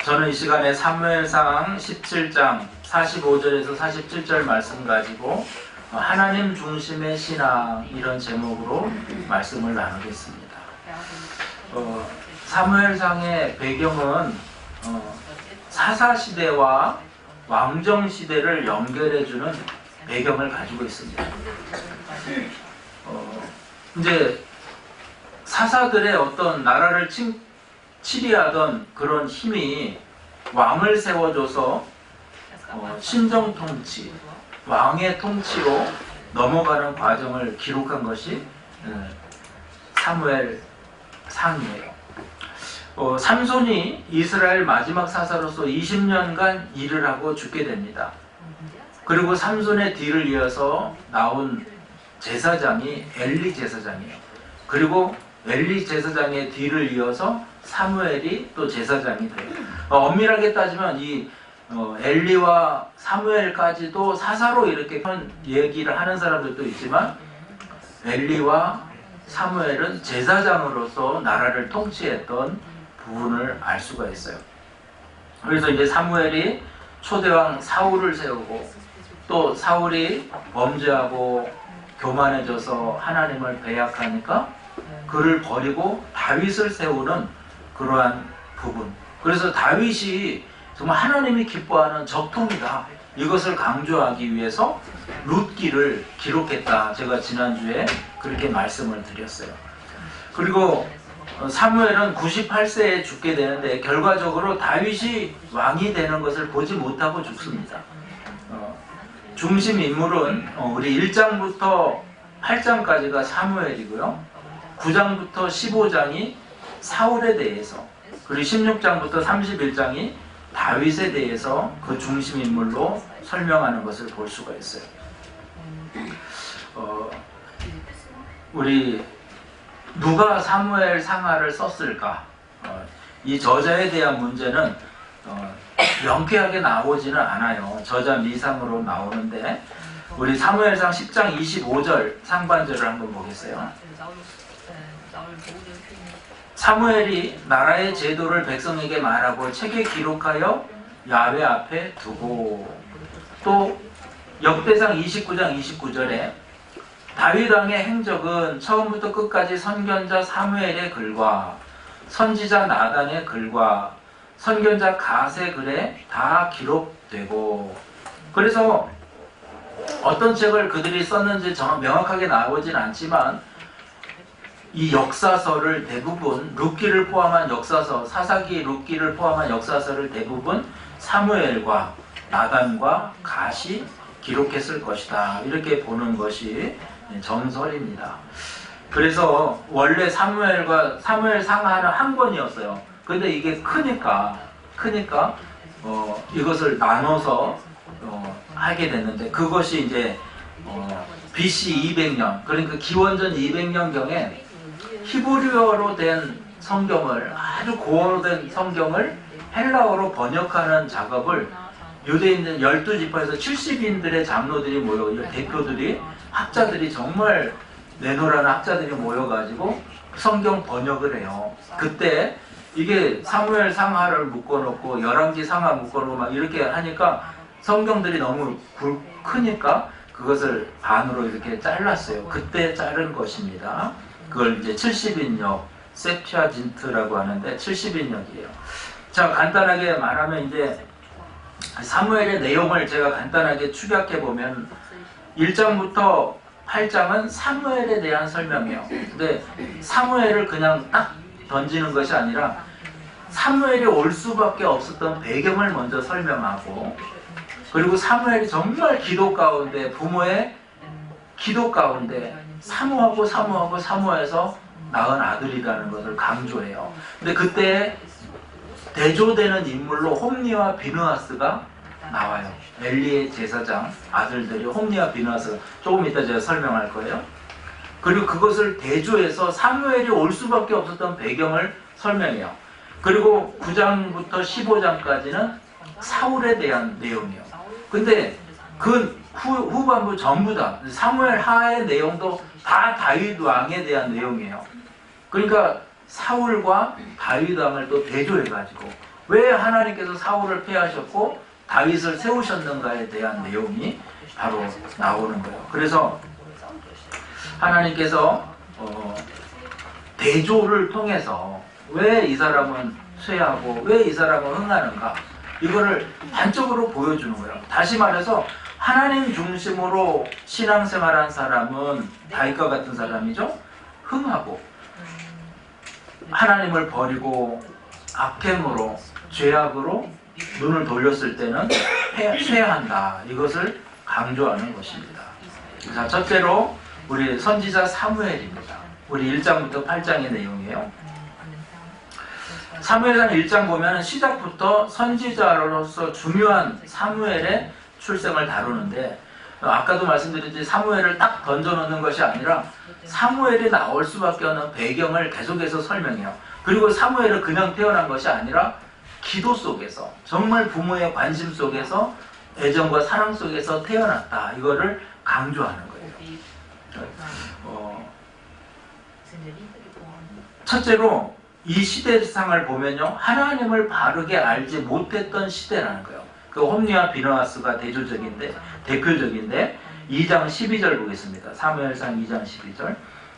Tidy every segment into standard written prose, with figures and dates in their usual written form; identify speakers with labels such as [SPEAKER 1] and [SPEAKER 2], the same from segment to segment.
[SPEAKER 1] 저는 이 시간에 사무엘상 17장 45절에서 47절 말씀 가지고 하나님 중심의 신앙 이런 제목으로 말씀을 나누겠습니다. 사무엘상의 배경은 사사시대와 왕정시대를 연결해주는 배경을 가지고 있습니다. 이제 사사들의 어떤 나라를 치리하던 그런 힘이 왕을 세워줘서 신정통치, 왕의 통치로 넘어가는 과정을 기록한 것이 사무엘상이에요. 삼손이 이스라엘 마지막 사사로서 20년간 일을 하고 죽게 됩니다. 그리고 삼손의 뒤를 이어서 나온 제사장이 엘리 제사장이에요. 그리고 엘리 제사장의 뒤를 이어서 사무엘이 또 제사장이 돼요. 엄밀하게 따지면 이 엘리와 사무엘까지도 사사로 이렇게 얘기를 하는 사람들도 있지만 엘리와 사무엘은 제사장으로서 나라를 통치했던 부분을 알 수가 있어요. 그래서 이제 사무엘이 초대왕 사울을 세우고 또 사울이 범죄하고 교만해져서 하나님을 배약하니까 그를 버리고 다윗을 세우는 그러한 부분. 그래서 다윗이 정말 하나님이 기뻐하는 적통이다. 이것을 강조하기 위해서 룻기를 기록했다. 제가 지난주에 그렇게 말씀을 드렸어요. 그리고 사무엘은 98세에 죽게 되는데 결과적으로 다윗이 왕이 되는 것을 보지 못하고 죽습니다. 중심 인물은 우리 1장부터 8장까지가 사무엘이고요. 9장부터 15장이 사울에 대해서, 그리고 16장부터 31장이 다윗에 대해서 그 중심 인물로 설명하는 것을 볼 수가 있어요. 우리 누가 사무엘 상하를 썼을까? 이 저자에 대한 문제는 명쾌하게 나오지는 않아요. 저자 미상으로 나오는데 우리 사무엘상 10장 25절 상반절을 한번 보겠어요. 사무엘이 나라의 제도를 백성에게 말하고 책에 기록하여 야훼 앞에 두고, 또 역대상 29장 29절에 다윗 왕의 행적은 처음부터 끝까지 선견자 사무엘의 글과 선지자 나단의 글과 선견자 갓의 글에 다 기록되고, 그래서 어떤 책을 그들이 썼는지 명확하게 나오진 않지만 이 역사서를 대부분, 룻기를 포함한 역사서, 사사기 룻기를 포함한 역사서를 대부분 사무엘과 나단과 갓이 기록했을 것이다. 이렇게 보는 것이 정설입니다. 그래서 원래 사무엘 상하는 한 권이었어요. 근데 이게 크니까 이것을 나눠서 하게 됐는데, 그것이 이제 BC 200년, 그러니까 기원전 200년경에 히브리어로 된 성경을, 아주 고어로 된 성경을 헬라어로 번역하는 작업을 유대인들 12지파에서 70인들의 장로들이 모여, 대표들이, 학자들이, 정말 내노라는 학자들이 모여가지고 성경 번역을 해요. 그때 이게 사무엘 상하를 묶어놓고 열왕기 상하 묶어놓고 막 이렇게 하니까 성경들이 너무 크니까 그것을 반으로 이렇게 잘랐어요. 그때 자른 것입니다. 그걸 이제 70인역, 세피아진트라고 하는데 70인역이에요. 자, 간단하게 말하면 이제 사무엘의 내용을 제가 간단하게 축약해 보면 1장부터 8장은 사무엘에 대한 설명이에요. 근데 사무엘을 그냥 딱 던지는 것이 아니라 사무엘이 올 수밖에 없었던 배경을 먼저 설명하고, 그리고 사무엘이 정말 기도 가운데, 부모의 기도 가운데 사모해서 낳은 아들이라는 것을 강조해요. 근데 그때 대조되는 인물로 홈니와 비느하스가 나와요. 엘리의 제사장 아들들이 홈니와 비느하스가, 조금 이따 제가 설명할 거예요. 그리고 그것을 대조해서 사무엘이 올 수밖에 없었던 배경을 설명해요. 그리고 9장부터 15장까지는 사울에 대한 내용이에요. 근데 그 후반부 전부 다 사무엘 하의 내용도 다 다윗 왕에 대한 내용이에요. 그러니까 사울과 다윗 왕을 또 대조해가지고 왜 하나님께서 사울을 폐하셨고 다윗을 세우셨는가에 대한 내용이 바로 나오는 거예요. 그래서 하나님께서 대조를 통해서 왜 이 사람은 쇠하고 왜 이 사람은 흥하는가, 이거를 단적으로 보여주는 거예요. 다시 말해서 하나님 중심으로 신앙생활한 사람은 다윗과 같은 사람이죠. 흥하고 하나님을 버리고 악행으로 죄악으로 눈을 돌렸을 때는 쇠한다. 이것을 강조하는 것입니다. 자, 첫째로 우리 선지자 사무엘입니다. 우리 1장부터 8장의 내용이에요. 사무엘상 1장 보면 시작부터 선지자로서 중요한 사무엘의 출생을 다루는데, 아까도 말씀드렸듯이 사무엘을 딱 던져놓는 것이 아니라 사무엘이 나올 수밖에 없는 배경을 계속해서 설명해요. 그리고 사무엘은 그냥 태어난 것이 아니라 기도 속에서, 정말 부모의 관심 속에서, 애정과 사랑 속에서 태어났다. 이거를 강조하는 거예요. 첫째로 이 시대상을 보면요, 하나님을 바르게 알지 못했던 시대라는 거예요. 그 홈리와 비느하스가 대표적인데 2장 12절 보겠습니다. 사무엘상 2장 12절.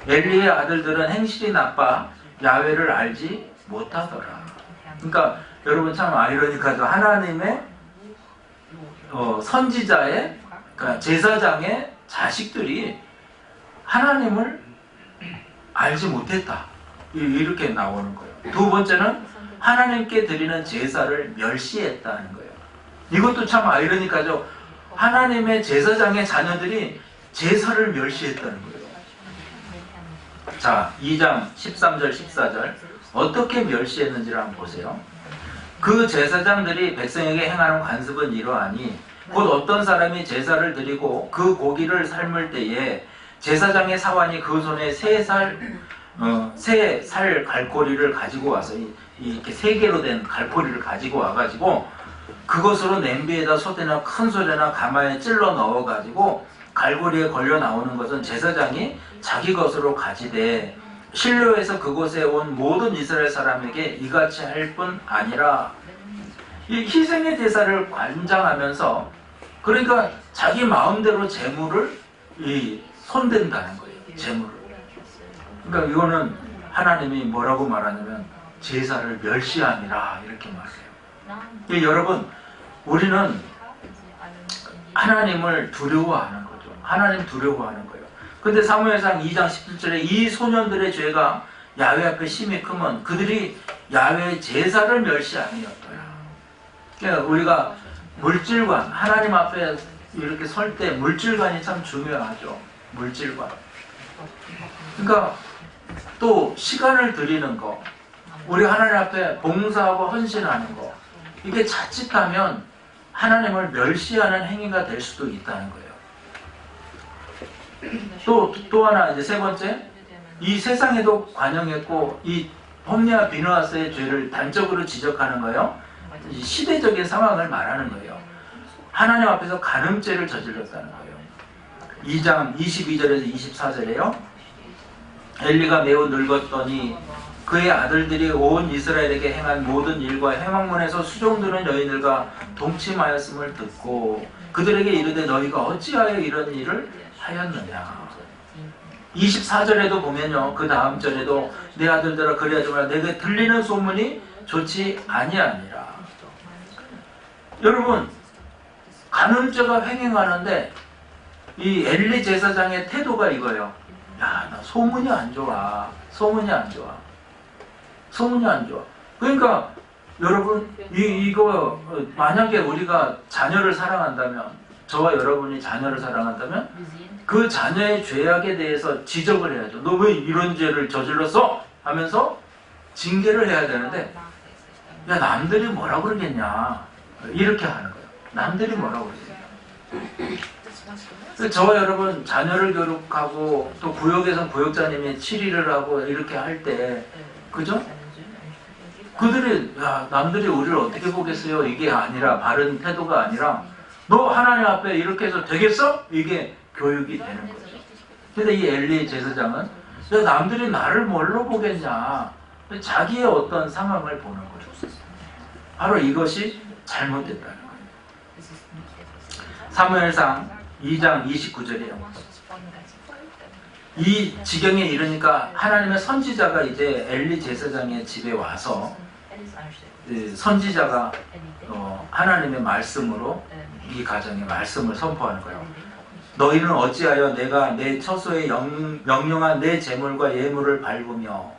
[SPEAKER 1] 엘리의 아들들은 행실이 나빠 야훼를 알지 못하더라. 그러니까 여러분 참 아이러니하죠. 하나님의 선지자의, 그러니까 제사장의 자식들이 하나님을 알지 못했다. 이렇게 나오는 거예요. 두 번째는 하나님께 드리는 제사를 멸시했다는 거예요. 이것도 참 아이러니하죠. 하나님의 제사장의 자녀들이 제사를 멸시했다는 거예요. 자, 2장 13절 14절 어떻게 멸시했는지를 한번 보세요. 그 제사장들이 백성에게 행하는 관습은 이러하니 곧 어떤 사람이 제사를 드리고 그 고기를 삶을 때에 제사장의 사환이 그 손에 세 살 갈고리를 가지고 와서 이렇게 세 개로 된 갈고리를 가지고 와가지고 그것으로 냄비에다 소대나 큰 소대나 가마에 찔러 넣어가지고 갈고리에 걸려 나오는 것은 제사장이 자기 것으로 가지되 실로에서 그곳에 온 모든 이스라엘 사람에게 이같이 할 뿐 아니라 이 희생의 제사를 관장하면서, 그러니까 자기 마음대로 재물을 손댄다는 거예요. 재물을. 그러니까 이거는 하나님이 뭐라고 말하냐면 제사를 멸시함이라 이렇게 말해요. 여러분, 우리는 하나님을 두려워하는 거죠. 하나님 두려워하는 거예요. 근데 사무엘상 2장 17절에 이 소년들의 죄가 야훼 앞에 심히 크면 그들이 야훼의 제사를 멸시함이었더라. 그러니까 우리가 물질관, 하나님 앞에 이렇게 설 때 물질관이 참 중요하죠. 물질관. 그러니까 또 시간을 드리는 거, 우리 하나님 앞에 봉사하고 헌신하는 거, 이게 자칫하면 하나님을 멸시하는 행위가 될 수도 있다는 거예요. 또 하나, 이제 세 번째, 이 세상에도 관영했고 이 홈리와 비느하스의 죄를 단적으로 지적하는 거예요. 시대적인 상황을 말하는 거예요. 하나님 앞에서 간음죄를 저질렀다는 거예요. 2장 22절에서 24절에요. 엘리가 매우 늙었더니 그의 아들들이 온 이스라엘에게 행한 모든 일과 해망문에서 수종드는 여인들과 동침하였음을 듣고 그들에게 이르되 너희가 어찌하여 이런 일을 하였느냐. 24절에도 보면요, 그 다음 절에도 내 아들들아 그리하지 마라 내게 들리는 소문이 좋지 아니하니라. 여러분, 간음죄가 횡행하는데 이 엘리 제사장의 태도가 이거예요. 야, 나 소문이 안 좋아. 소문이 안 좋아. 소문이 안 좋아. 그러니까 여러분, 이거 만약에 우리가 자녀를 사랑한다면, 저와 여러분이 자녀를 사랑한다면 그 자녀의 죄악에 대해서 지적을 해야죠. 너 왜 이런 죄를 저질렀어? 하면서 징계를 해야 되는데, 야, 남들이 뭐라 그러겠냐, 이렇게 하는 거예요. 남들이 뭐라고 그러겠냐. 저와 여러분 자녀를 교육하고 또 구역에서 구역장님이 치리를 하고 이렇게 할 때, 그죠? 그들이, 야, 남들이 우리를 어떻게 보겠어요? 이게 아니라, 바른 태도가 아니라, 너 하나님 앞에 이렇게 해서 되겠어? 이게 교육이 되는 거죠. 근데 이 엘리 제사장은, 야, 남들이 나를 뭘로 보겠냐, 자기의 어떤 상황을 보는 거죠. 바로 이것이 잘못됐다는 거예요. 사무엘상 2장 29절이에요. 이 지경에 이르니까 하나님의 선지자가 이제 엘리 제사장의 집에 와서 선지자가 하나님의 말씀으로 이 가정에 말씀을 선포하는 거예요. 너희는 어찌하여 내가 내 처소에 명령한 내 재물과 예물을 밟으며,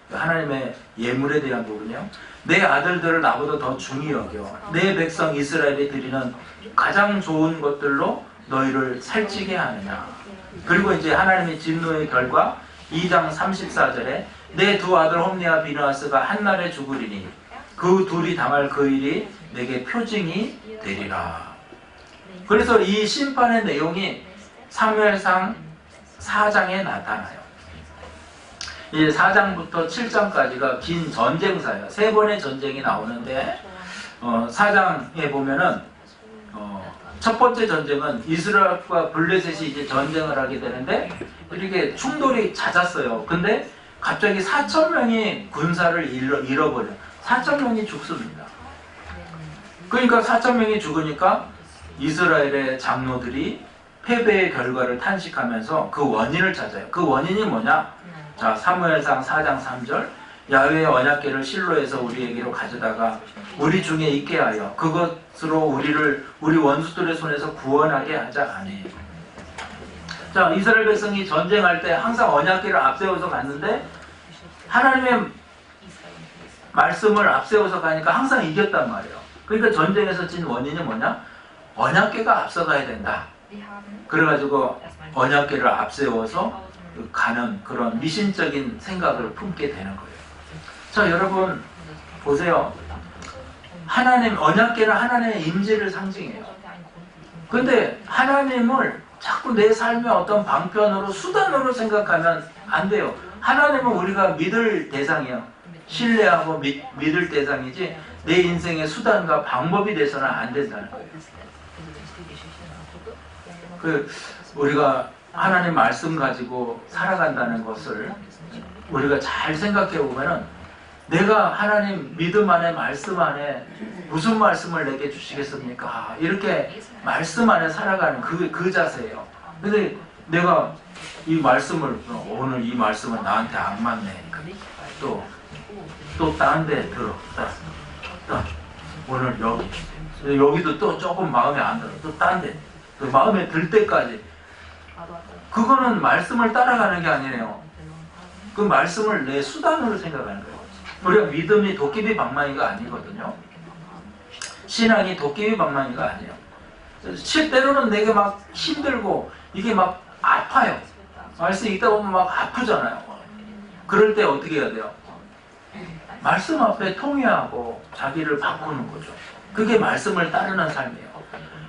[SPEAKER 1] 하나님의 예물에 대한 부분이요, 내 아들들을 나보다 더 중히 여겨 내 백성 이스라엘이 드리는 가장 좋은 것들로 너희를 살찌게 하느냐. 그리고 이제 하나님의 진노의 결과 2장 34절에 내 두 아들 홈리와 비느하스가 한날에 죽으리니 그 둘이 당할 그 일이 내게 표징이 되리라. 그래서 이 심판의 내용이 사무엘상 4장에 나타나요. 이 4장부터 7장까지가 긴 전쟁사예요. 3번의 전쟁이 나오는데 4장에 보면은 첫 번째 전쟁은 이스라엘과 블레셋이 이제 전쟁을 하게 되는데 이렇게 충돌이 잦았어요. 근데 갑자기 4,000명이 군사를 잃어버려요. 4,000명이 죽습니다. 그러니까 4,000명이 죽으니까 이스라엘의 장로들이 패배의 결과를 탄식하면서 그 원인을 찾아요. 그 원인이 뭐냐? 자, 사무엘상 4장 3절, 야훼의 언약궤를 실로에서 우리에게로 가져다가 우리 중에 있게 하여 그것으로 우리 원수들의 손에서 구원하게 하자 하니. 자, 이스라엘 백성이 전쟁할 때 항상 언약궤를 앞세워서 갔는데 하나님의 말씀을 앞세워서 가니까 항상 이겼단 말이에요. 그러니까 전쟁에서 진 원인이 뭐냐? 언약궤가 앞서가야 된다. 그래가지고 언약궤를 앞세워서 가는 그런 미신적인 생각을 품게 되는 거예요. 자, 여러분 보세요. 하나님, 언약궤는 하나님의 임재를 상징해요. 근데 하나님을 자꾸 내 삶의 어떤 방편으로, 수단으로 생각하면 안 돼요. 하나님은 우리가 믿을 대상이에요. 신뢰하고 믿을 대상이지 내 인생의 수단과 방법이 돼서는 안 된다는 거예요. 우리가 하나님 말씀 가지고 살아간다는 것을 우리가 잘 생각해 보면은, 내가 하나님 믿음 안에, 말씀 안에 무슨 말씀을 내게 주시겠습니까? 이렇게 말씀 안에 살아가는 그 자세예요. 근데 내가 이 말씀을, 오늘 이 말씀은 나한테 안 맞네. 또 다른 데 들어. 오늘 여기도 또 조금 마음에 안 들어. 또 다른 데. 마음에 들 때까지. 그거는 말씀을 따라가는 게 아니에요. 그 말씀을 내 수단으로 생각하는 거예요. 우리가 믿음이 도깨비 방망이가 아니거든요. 신앙이 도깨비 방망이가 아니에요. 때로는 내게 막 힘들고 이게 막 아파요. 말씀 읽다 보면 막 아프잖아요. 그럴 때 어떻게 해야 돼요? 말씀 앞에 통회하고 자기를 바꾸는 거죠. 그게 말씀을 따르는 삶이에요.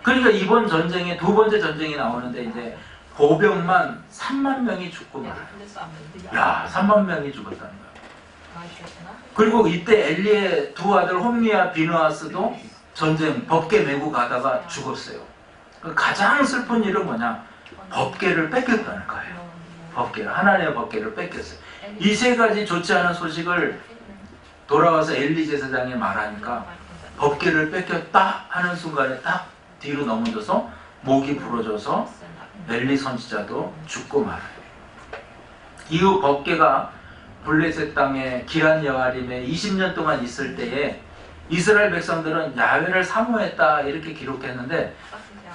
[SPEAKER 1] 그러니까 이번 전쟁에, 두 번째 전쟁이 나오는데 이제 보병만 3만 명이 죽고 말아요. 야, 3만 명이 죽었다는 거예요. 그리고 이때 엘리의 두 아들 홈리와 비느하스도 전쟁 법궤 메고 가다가 죽었어요. 가장 슬픈 일은 뭐냐? 법궤를 뺏겼다는 거예요. 법궤를, 하나님의 법궤를 뺏겼어요. 이 세 가지 좋지 않은 소식을 돌아와서 엘리 제사장이 말하니까 법궤를 뺏겼다 하는 순간에 딱 뒤로 넘어져서 목이 부러져서 엘리 선지자도 죽고 말아요. 이후 법궤가 블레셋 땅에 기란 여아림에 20년 동안 있을 때에 이스라엘 백성들은 야훼를 사모했다 이렇게 기록했는데,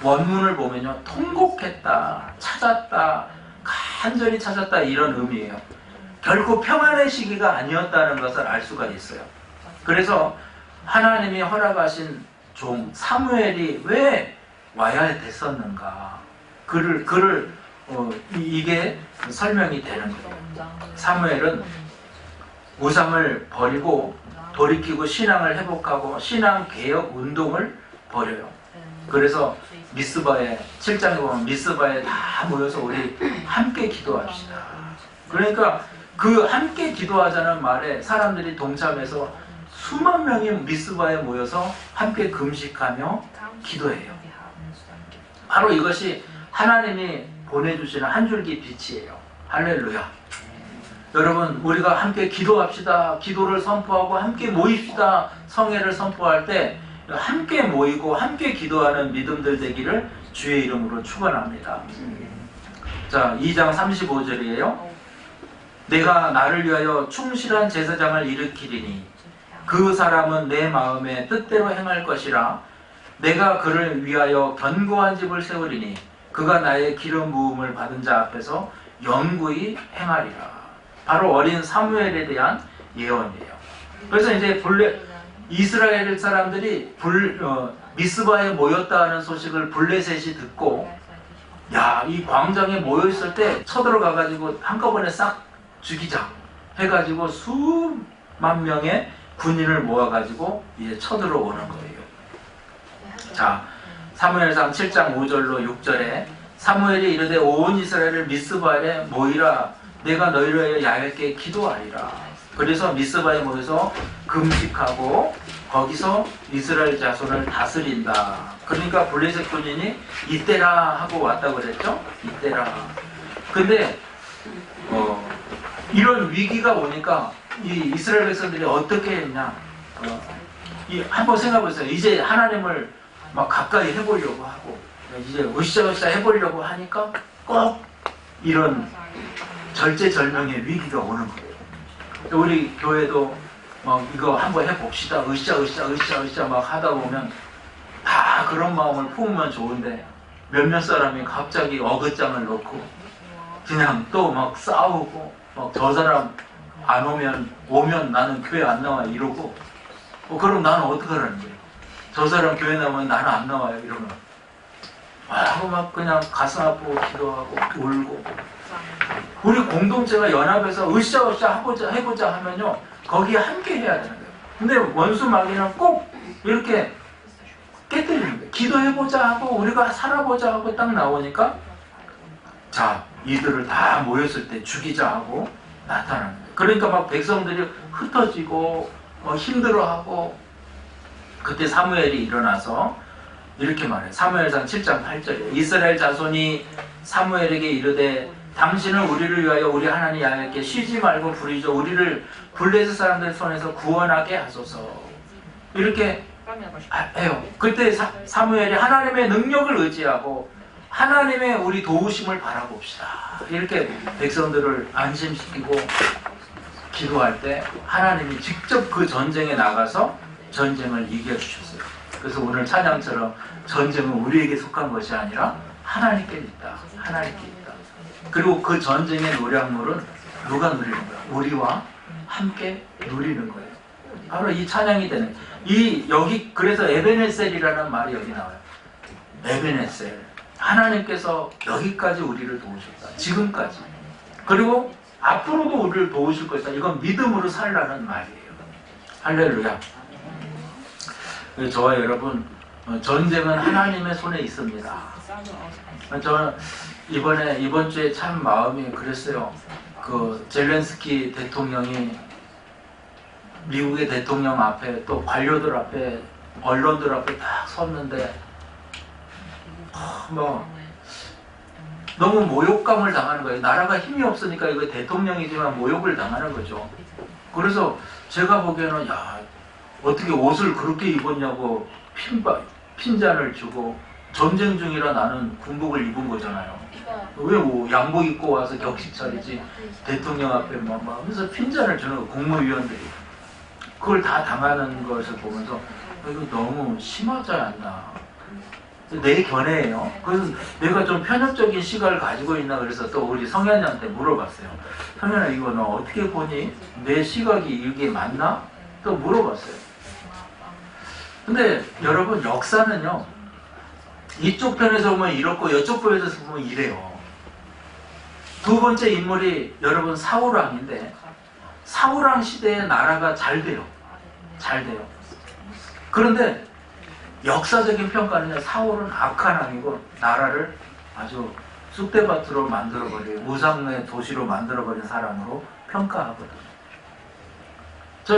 [SPEAKER 1] 원문을 보면요, 통곡했다, 찾았다, 간절히 찾았다 이런 의미예요. 결코 평안의 시기가 아니었다는 것을 알 수가 있어요. 그래서 하나님이 허락하신 종 사무엘이 왜 와야 됐었는가, 이게 설명이 되는 거예요. 사무엘은 우상을 버리고 돌이키고 신앙을 회복하고 신앙 개혁 운동을 벌여요. 그래서 미스바에, 7장에 보면 미스바에 다 모여서 우리 함께 기도합시다. 그러니까 그 함께 기도하자는 말에 사람들이 동참해서 수만 명이 미스바에 모여서 함께 금식하며 기도해요. 바로 이것이 하나님이 보내주시는 한 줄기 빛이에요. 할렐루야. 여러분 우리가 함께 기도합시다. 기도를 선포하고 함께 모입시다. 성회를 선포할 때 함께 모이고 함께 기도하는 믿음들 되기를 주의 이름으로 축원합니다. 자, 2장 35절이에요. 내가 나를 위하여 충실한 제사장을 일으키리니 그 사람은 내 마음의 뜻대로 행할 것이라. 내가 그를 위하여 견고한 집을 세우리니 그가 나의 기름 부음을 받은 자 앞에서 영구히 행하리라. 바로 어린 사무엘에 대한 예언이에요. 그래서 이제 이스라엘 사람들이 미스바에 모였다는 소식을 블레셋이 듣고, 야, 이 광장에 모여있을 때 쳐들어가가지고 한꺼번에 싹 죽이자 해가지고 수만 명의 군인을 모아가지고 이제 쳐들어오는 거예요. 자, 사무엘상 7장 5절로 6절에 사무엘이 이르되 온 이스라엘을 미스바에 모이라. 내가 너희를 위하여 야훼께 기도하리라. 그래서 미스바에 모여서 금식하고 거기서 이스라엘 자손을 다스린다. 그러니까 블레셋 군인이 이때라 하고 왔다고 그랬죠? 이때라. 근데 이런 위기가 오니까 이 이스라엘 백성들이 어떻게 했냐? 한번 생각해보세요. 이제 하나님을 막 가까이 해보려고 하고 이제 으쌰으쌰 해보려고 하니까 꼭 이런 절제절명의 위기가 오는 거예요. 우리 교회도 막 이거 한번 해봅시다. 으쌰으쌰 막 하다 보면 다 그런 마음을 품으면 좋은데 몇몇 사람이 갑자기 어긋장을 놓고 그냥 또 막 싸우고 막 저 사람 안 오면 나는 교회 안 나와 이러고 그럼 나는 어떡하라는 거예요? 저 사람 교회 나오면 나는 안 나와요 이러면 하고 막 그냥 가슴 아프고 기도하고 울고. 우리 공동체가 연합해서 으쌰으쌰 해보자 하면요 거기에 함께 해야 되는 거예요. 근데 원수 마귀는 꼭 이렇게 깨뜨리는 거예요. 기도해보자 하고 우리가 살아보자 하고 딱 나오니까 자, 이들을 다 모였을 때 죽이자 하고 나타나는 거예요. 그러니까 막 백성들이 흩어지고 힘들어하고, 그때 사무엘이 일어나서 이렇게 말해요. 사무엘상 7장 8절에 이스라엘 자손이 사무엘에게 이르되 당신은 우리를 위하여 우리 하나님 야훼께 쉬지 말고 부르짖어 우리를 블레셋 사람들 손에서 구원하게 하소서. 이렇게 해요. 그때 사무엘이 하나님의 능력을 의지하고 하나님의 우리 도우심을 바라봅시다. 이렇게 백성들을 안심시키고 기도할 때 하나님이 직접 그 전쟁에 나가서 전쟁을 이겨주셨어요. 그래서 오늘 찬양처럼 전쟁은 우리에게 속한 것이 아니라 하나님께 있다. 하나님께 있다. 그리고 그 전쟁의 노량물은 누가 누리는 거야? 우리와 함께 누리는 거예요. 바로 이 찬양이 되는. 여기 그래서 에베네셀이라는 말이 여기 나와요. 에베네셀. 하나님께서 여기까지 우리를 도우셨다. 지금까지. 그리고 앞으로도 우리를 도우실 것이다. 이건 믿음으로 살라는 말이에요. 할렐루야. 저와 여러분, 전쟁은 하나님의 손에 있습니다. 저는 이번 주에 참 마음이 그랬어요. 그 젤렌스키 대통령이 미국의 대통령 앞에 또 관료들 앞에 언론들 앞에 딱 섰는데 너무 모욕감을 당하는 거예요. 나라가 힘이 없으니까 이거 대통령이지만 모욕을 당하는 거죠. 그래서 제가 보기에는 야, 어떻게 옷을 그렇게 입었냐고 핀잔을 주고, 전쟁 중이라 나는 군복을 입은 거잖아요. 왜 양복 입고 와서 격식 차리지 대통령 앞에 막 하면서 핀잔을 주는 거, 국무위원들이 그걸 다 당하는 것을 보면서 이거 너무 심하지 않나. 내 견해예요. 그래서 내가 좀 편협적인 시각을 가지고 있나 그래서 또 우리 성현이한테 물어봤어요. 성현아, 이거 너 어떻게 보니? 내 시각이 이게 맞나? 또 물어봤어요. 근데 여러분, 역사는요, 이쪽 편에서 보면 이렇고 이쪽 편에서 보면 이래요. 두 번째 인물이 여러분 사울왕인데, 사울왕 시대에 나라가 잘 돼요. 잘 돼요. 그런데 역사적인 평가는 사울은 악한 왕이고 나라를 아주 쑥대밭으로 만들어버린, 우상의 도시로 만들어버린 사람으로 평가하거든요.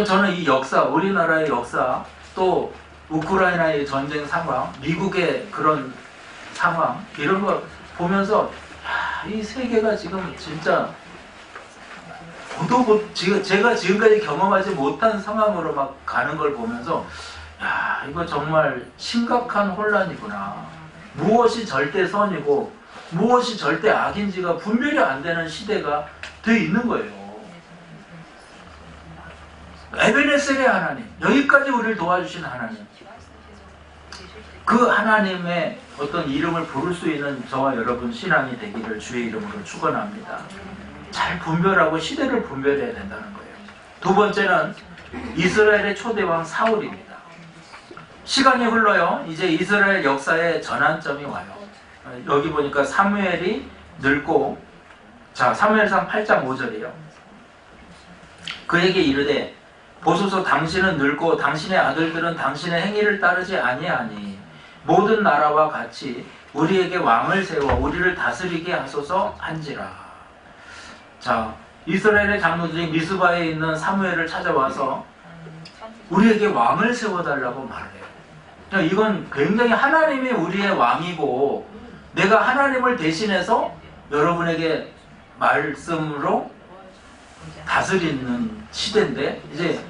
[SPEAKER 1] 저는 이 역사, 우리나라의 역사, 또 우크라이나의 전쟁 상황, 미국의 그런 상황, 이런 거 보면서 야, 이 세계가 지금 진짜 제가 지금까지 경험하지 못한 상황으로 막 가는 걸 보면서 야, 이거 정말 심각한 혼란이구나. 무엇이 절대 선이고 무엇이 절대 악인지가 분별이 안 되는 시대가 돼 있는 거예요. 에베네셀의 하나님, 여기까지 우리를 도와주신 하나님, 그 하나님의 어떤 이름을 부를 수 있는 저와 여러분 신앙이 되기를 주의 이름으로 축원합니다. 잘 분별하고 시대를 분별해야 된다는 거예요. 두 번째는 이스라엘의 초대왕 사울입니다. 시간이 흘러요. 이제 이스라엘 역사의 전환점이 와요. 여기 보니까 사무엘이 늙고, 자, 사무엘상 8장 5절이에요. 그에게 이르되 보소서 당신은 늙고 당신의 아들들은 당신의 행위를 따르지 아니하니 모든 나라와 같이 우리에게 왕을 세워 우리를 다스리게 하소서 한지라. 자, 이스라엘의 장로들이 미스바에 있는 사무엘을 찾아와서 우리에게 왕을 세워달라고 말해요. 이건 굉장히 하나님이 우리의 왕이고 내가 하나님을 대신해서 여러분에게 말씀으로 다스리는 시대인데 이제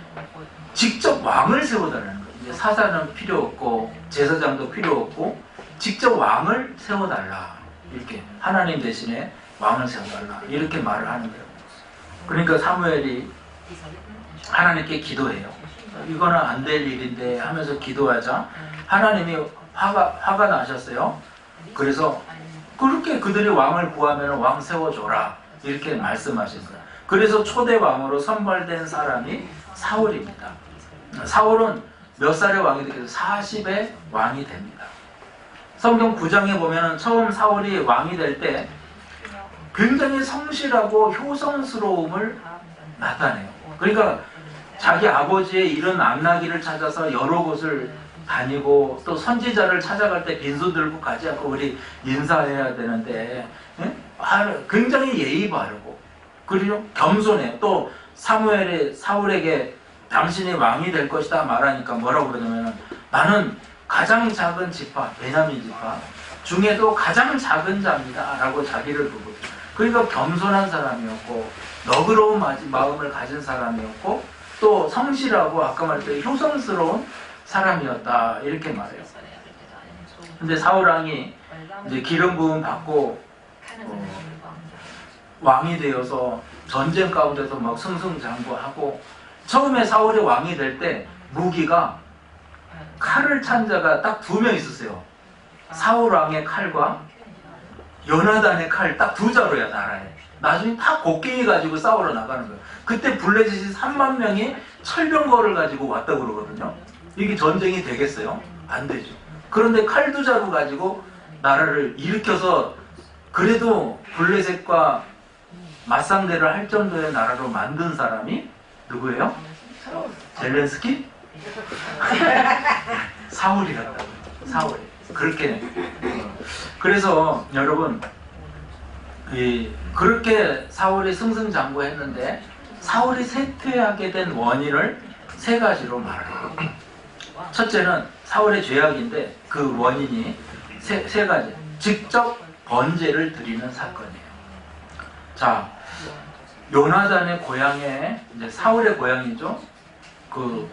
[SPEAKER 1] 직접 왕을 세워달라는 거예요. 이제 사사는 필요 없고 제사장도 필요 없고 직접 왕을 세워달라. 이렇게 하나님 대신에 왕을 세워달라. 이렇게 말을 하는 거예요. 그러니까 사무엘이 하나님께 기도해요. 이거는 안 될 일인데 하면서 기도하자 하나님이 화가 나셨어요. 그래서 그렇게 그들이 왕을 구하면 왕 세워줘라. 이렇게 말씀하신 거예요. 그래서 초대 왕으로 선발된 사람이 사울입니다. 사울은 몇 살의 왕이 되겠어요? 40의 왕이 됩니다. 성경 9장에 보면 처음 사울이 왕이 될 때 굉장히 성실하고 효성스러움을 나타내요. 그러니까 자기 아버지의 이른 안나기를 찾아서 여러 곳을 다니고 또 선지자를 찾아갈 때 빈손 들고 가지 않고 우리 인사해야 되는데 굉장히 예의 바르고 그리고 겸손해요. 또 사울에게 당신이 왕이 될 것이다 말하니까 뭐라고 그러냐면 나는 가장 작은 지파 베냐민 지파 중에도 가장 작은 자입니다 라고 자기를 부르고 그러니까 겸손한 사람이었고 너그러운 마음을 가진 사람이었고 또 성실하고 아까 말했듯이 효성스러운 사람이었다 이렇게 말해요. 근데 사울왕이 이제 기름 부음 받고 왕이 되어서 전쟁 가운데서 막 승승장구하고 처음에 사울이 왕이 될 때 무기가 칼을 찬 자가 딱 2명 있었어요. 사울왕의 칼과 요나단의 칼 딱 2자루야 나라에. 나중에 다 곡괭이 가지고 싸우러 나가는 거예요. 그때 블레셋이 3만 명이 철병거를 가지고 왔다 그러거든요. 이게 전쟁이 되겠어요? 안 되죠. 그런데 칼 2자루 가지고 나라를 일으켜서 그래도 블레셋과 맞상대를 할 정도의 나라로 만든 사람이 누구예요? 젤렌스키? 사울이라고. 사울이. 그렇게. 그래서 여러분 그렇게 사울이 승승장구했는데 사울이 쇠퇴하게 된 원인을 3가지로 말해요. 첫째는 사울의 죄악인데 그 원인이 세 가지. 직접 번제를 드리는 사건이에요. 자, 요나단의 고향에 이제 사울의 고향이죠. 그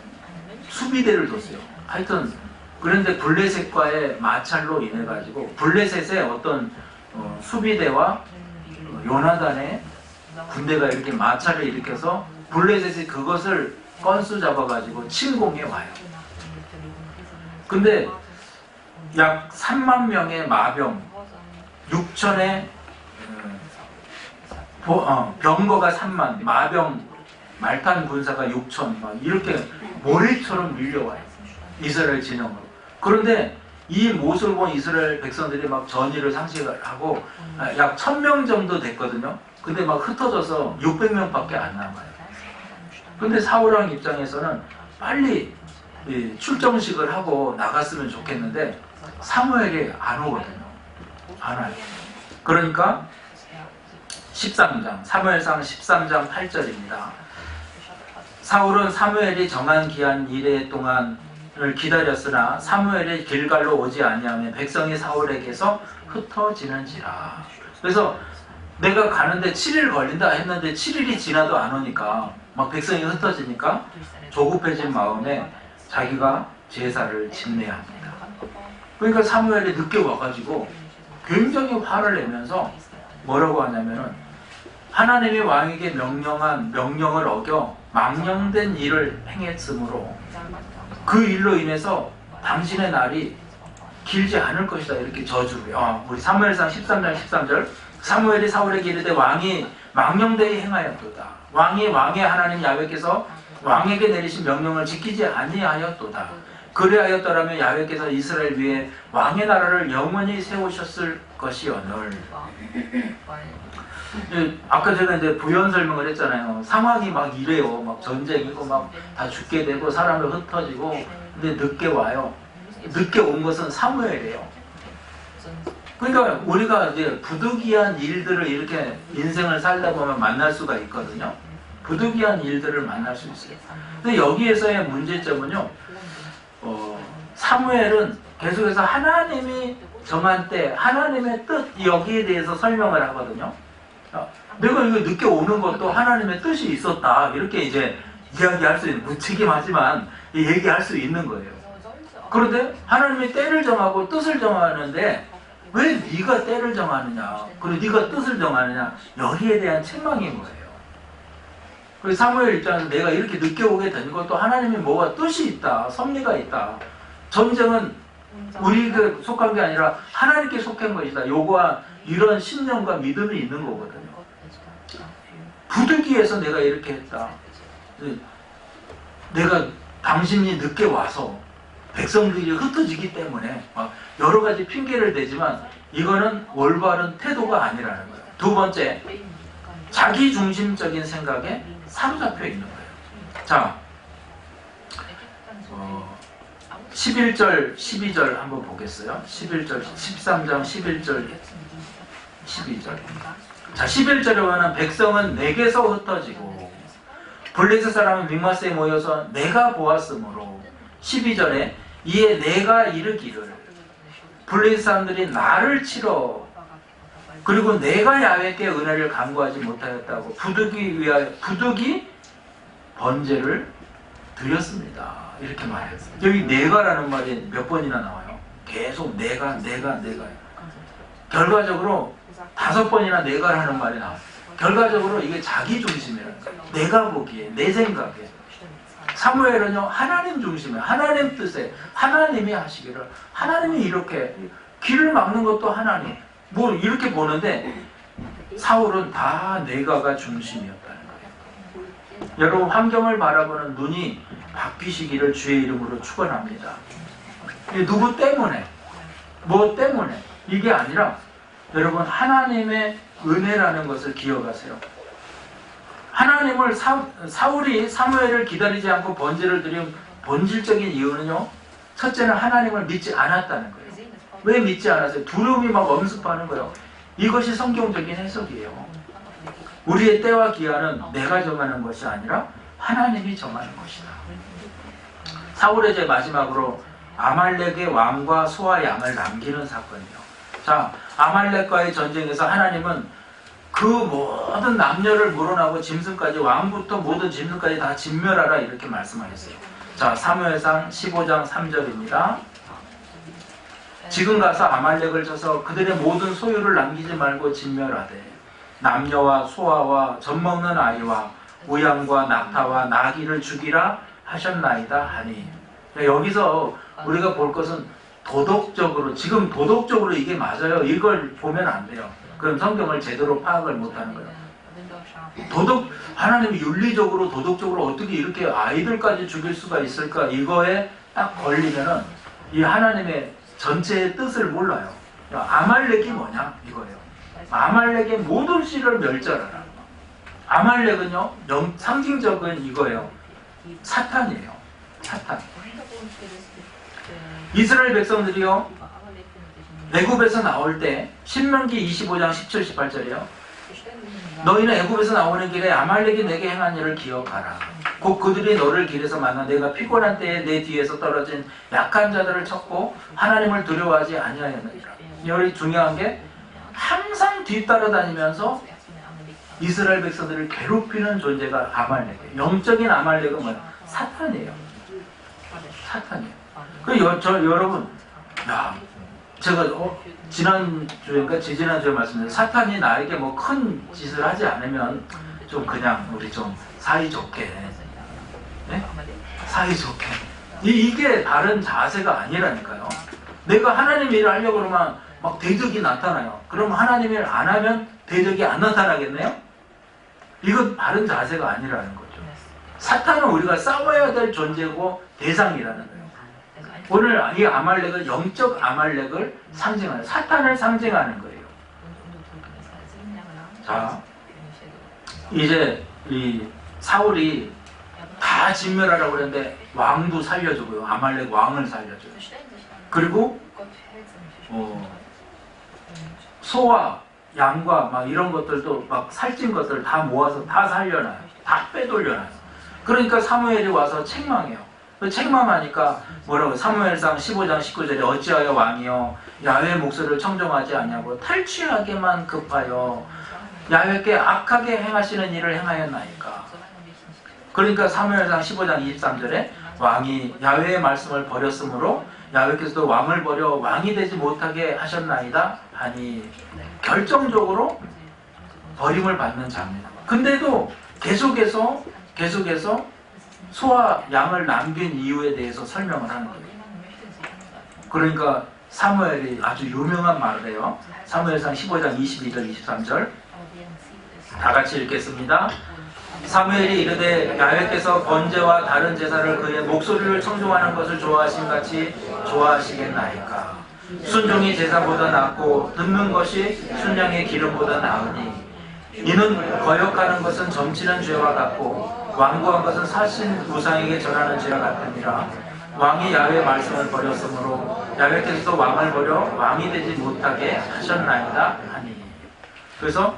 [SPEAKER 1] 수비대를 뒀어요. 하여튼 그런데 블레셋과의 마찰로 인해 가지고 블레셋의 어떤 수비대와 요나단의 군대가 이렇게 마찰을 일으켜서 블레셋이 그것을 건수 잡아가지고 침공해 와요. 근데 약 3만 명의 마병, 6천의 병거가 3만, 마병, 말탄 군사가 6천, 막 이렇게 모래처럼 밀려와요. 이스라엘 진영으로. 그런데 이 모습을 본 이스라엘 백성들이 막 전의를 상실을 하고 약 1000명 정도 됐거든요. 근데 막 흩어져서 600명밖에 안 남아요. 근데 사울왕 입장에서는 빨리 출정식을 하고 나갔으면 좋겠는데 사무엘이 안 오거든요. 안 와요. 그러니까 13장, 사무엘상 13장 8절입니다. 사울은 사무엘이 정한 기한 이래 동안을 기다렸으나 사무엘이 길갈로 오지 아니하며 백성이 사울에게서 흩어지는지라. 그래서 내가 가는데 7일 걸린다 했는데 7일이 지나도 안 오니까 막 백성이 흩어지니까 조급해진 마음에 자기가 제사를 집례합니다. 그러니까 사무엘이 늦게 와가지고 굉장히 화를 내면서 뭐라고 하냐면은 하나님이 왕에게 명령한 명령을 어겨 망령된 일을 행했으므로 그 일로 인해서 당신의 날이 길지 않을 것이다 이렇게 저주를 우리 사무엘상 13장 13절 사무엘이 사울에게 이르되 왕이 망령되이 행하였도다. 왕이 왕의 하나님 야훼께서 왕에게 내리신 명령을 지키지 아니하였도다. 그리하였더라면 야훼께서 이스라엘 위에 왕의 나라를 영원히 세우셨을 것이오늘. 아까 제가 이제 부연 설명을 했잖아요. 상황이 막 이래요. 막 전쟁이고 막 다 죽게 되고 사람이 흩어지고 근데 늦게 와요. 늦게 온 것은 사무엘이에요. 그러니까 우리가 이제 부득이한 일들을 이렇게 인생을 살다 보면 만날 수가 있거든요. 부득이한 일들을 만날 수 있어요. 근데 여기에서의 문제점은요. 사무엘은 계속해서 하나님이 정한 때 하나님의 뜻 여기에 대해서 설명을 하거든요. 내가 이거 늦게 오는 것도 하나님의 뜻이 있었다 이렇게 이제 이야기할 수 있는 무책임하지만 얘기할 수 있는 거예요. 그런데 하나님이 때를 정하고 뜻을 정하는데 왜 네가 때를 정하느냐 그리고 네가 뜻을 정하느냐 여기에 대한 책망인 거예요. 그래서 사무엘 입장에서 내가 이렇게 늦게 오게 된 것도 하나님이 뭐가 뜻이 있다 섭리가 있다. 전쟁은 우리에게 속한 게 아니라 하나님께 속한 것이다. 요거와 이런 신념과 믿음이 있는 거거든요. 부득이해서 내가 이렇게 했다. 내가 당신이 늦게 와서 백성들이 흩어지기 때문에 여러 가지 핑계를 대지만 이거는 올바른 태도가 아니라는 거예요. 두 번째, 자기 중심적인 생각에 사로잡혀 있는 거예요. 자, 11절, 12절 한번 보겠어요. 11절, 13장 11절, 12절. 자, 11절에는 백성은 내게서 흩어지고 블레셋 사람은 mik마스에 모여서 내가 보았으므로 12절에 이에 내가 이르기를 블레셋 사람들이 나를 치러 그리고 내가 야훼께 은혜를 간구하지 못하였다고 부득이 번제를 드렸습니다. 이렇게 말해요. 여기 내가라는 말이 몇 번이나 나와요. 계속 내가. 결과적으로 5번이나 내가라는 말이 나와요. 결과적으로 이게 자기 중심이라는 거예요. 내가 보기에, 내 생각에. 사무엘은요, 하나님 중심에, 하나님 뜻에, 하나님이 하시기를, 하나님이 이렇게, 길을 막는 것도 하나님. 뭐 이렇게 보는데, 사울은 다 내가가 중심이었다는 거예요. 여러분, 환경을 바라보는 눈이 바뀌시기를 주의 이름으로 축원합니다. 누구 때문에, 뭐 때문에, 이게 아니라, 여러분, 하나님의 은혜라는 것을 기억하세요. 하나님을 사울이 사무엘을 기다리지 않고 번제를 드린 본질적인 이유는요. 첫째는 하나님을 믿지 않았다는 거예요. 왜 믿지 않았어요? 두려움이 막 엄습하는 거예요. 이것이 성경적인 해석이에요. 우리의 때와 기한은 내가 정하는 것이 아니라 하나님이 정하는 것이다. 사울의 제 마지막으로 아말렉의 왕과 소와 양을 남기는 사건이에요. 자, 아말렉과의 전쟁에서 하나님은 그 모든 남녀를 물어나고 짐승까지 왕부터 모든 짐승까지 다 진멸하라 이렇게 말씀하셨어요. 자, 사무엘상 15장 3절입니다. 지금 가서 아말렉을 쳐서 그들의 모든 소유를 남기지 말고 진멸하되 남녀와 소아와 젖먹는 아이와 우양과 낙타와 나귀를 죽이라 하셨나이다 하니. 여기서 우리가 볼 것은 도덕적으로 지금 도덕적으로 이게 맞아요. 이걸 보면 안 돼요. 그럼 성경을 제대로 파악을 못하는 거예요. 하나님이 윤리적으로 도덕적으로 어떻게 이렇게 아이들까지 죽일 수가 있을까? 이거에 딱 걸리면은 이 하나님의 전체의 뜻을 몰라요. 아말렉이 뭐냐? 이거예요. 아말렉의 모든 씨를 멸절하라. 아말렉은요, 상징적인 이거예요. 사탄이에요. 사탄. 이스라엘 백성들이요, 애굽에서 나올 때 신명기 25장 17, 18절이에요. 너희는 애굽에서 나오는 길에 아말렉이 내게 행한 일을 기억하라. 곧 그들이 너를 길에서 만나 내가 피곤한 때에 내 뒤에서 떨어진 약한 자들을 쳤고 하나님을 두려워하지 아니하였느니라. 여기 중요한 게 항상 뒤따라다니면서 이스라엘 백성들을 괴롭히는 존재가 아말렉이에요. 영적인 아말렉은 뭐예요? 사탄이에요. 사탄이에요. 여러분, 야, 제가 지난주인가 지지난주에 말씀드린 사탄이 나에게 뭐 큰 짓을 하지 않으면 좀 그냥 우리 좀 사이좋게, 네? 사이좋게. 이게 바른 자세가 아니라니까요. 내가 하나님 일을 하려고 그러면 막 대적이 나타나요. 그럼 하나님 일 안 하면 대적이 안 나타나겠네요? 이건 바른 자세가 아니라는 거죠. 사탄은 우리가 싸워야 될 존재고 대상이라는 거예요. 오늘 이 아말렉은 영적 아말렉을 상징하는, 사탄을 상징하는 거예요. 자, 이제 이 사울이 다 진멸하라고 그랬는데 왕도 살려주고요. 아말렉 왕을 살려줘요. 그리고 소와 양과 막 이런 것들도 막 살찐 것들 다 모아서 다 살려놔요. 다 빼돌려놔요. 그러니까 사무엘이 와서 책망해요. 책망하니까 뭐라고 사무엘상 15장 19절에 어찌하여 왕이여 야훼의 목소리를 청종하지 않냐고 탈취하게만 급하여 야훼께 악하게 행하시는 일을 행하였나이까. 그러니까 사무엘상 15장 23절에 왕이 야훼의 말씀을 버렸으므로 야훼께서도 왕을 버려 왕이 되지 못하게 하셨나이다 하니 결정적으로 버림을 받는 자입니다. 근데도 계속해서 소와 양을 남긴 이유에 대해서 설명을 하는 거예요. 그러니까 사무엘이 아주 유명한 말을 해요. 사무엘상 15장 22절 23절 다 같이 읽겠습니다. 사무엘이 이르되 야훼께서 번제와 다른 제사를 그의 목소리를 청종하는 것을 좋아하신 같이 좋아하시겠나이까. 순종이 제사보다 낫고 듣는 것이 순양의 기름보다 나으니 이는 거역하는 것은 점치는 죄와 같고 완고한 것은 사신 우상에게 전하는 죄와 같으니라. 왕이 야훼의 말씀을 버렸으므로 야훼께서도 왕을 버려 왕이 되지 못하게 하셨나이다 하니. 그래서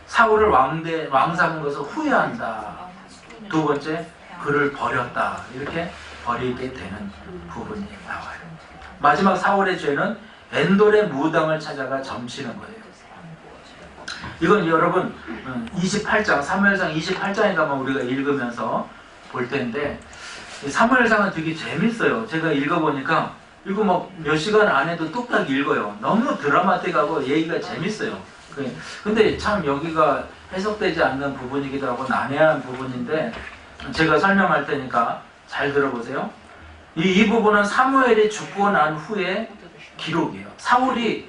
[SPEAKER 1] 사울을 왕 삼은 것을 후회한다. 두 번째, 그를 버렸다. 이렇게 버리게 되는 부분이 나와요. 마지막 사울의 죄는 엔돌의 무당을 찾아가 점치는 거예요. 이건 여러분 28장 사무엘상 28장에 가면 우리가 읽으면서 볼 텐데 사무엘상은 되게 재밌어요. 제가 읽어보니까 이거 막 몇 시간 안에도 뚝딱 읽어요. 너무 드라마틱하고 얘기가 재밌어요. 근데 참 여기가 해석되지 않는 부분이기도 하고 난해한 부분인데 제가 설명할 테니까 잘 들어보세요. 이 부분은 사무엘이 죽고 난 후에 기록이에요. 사울이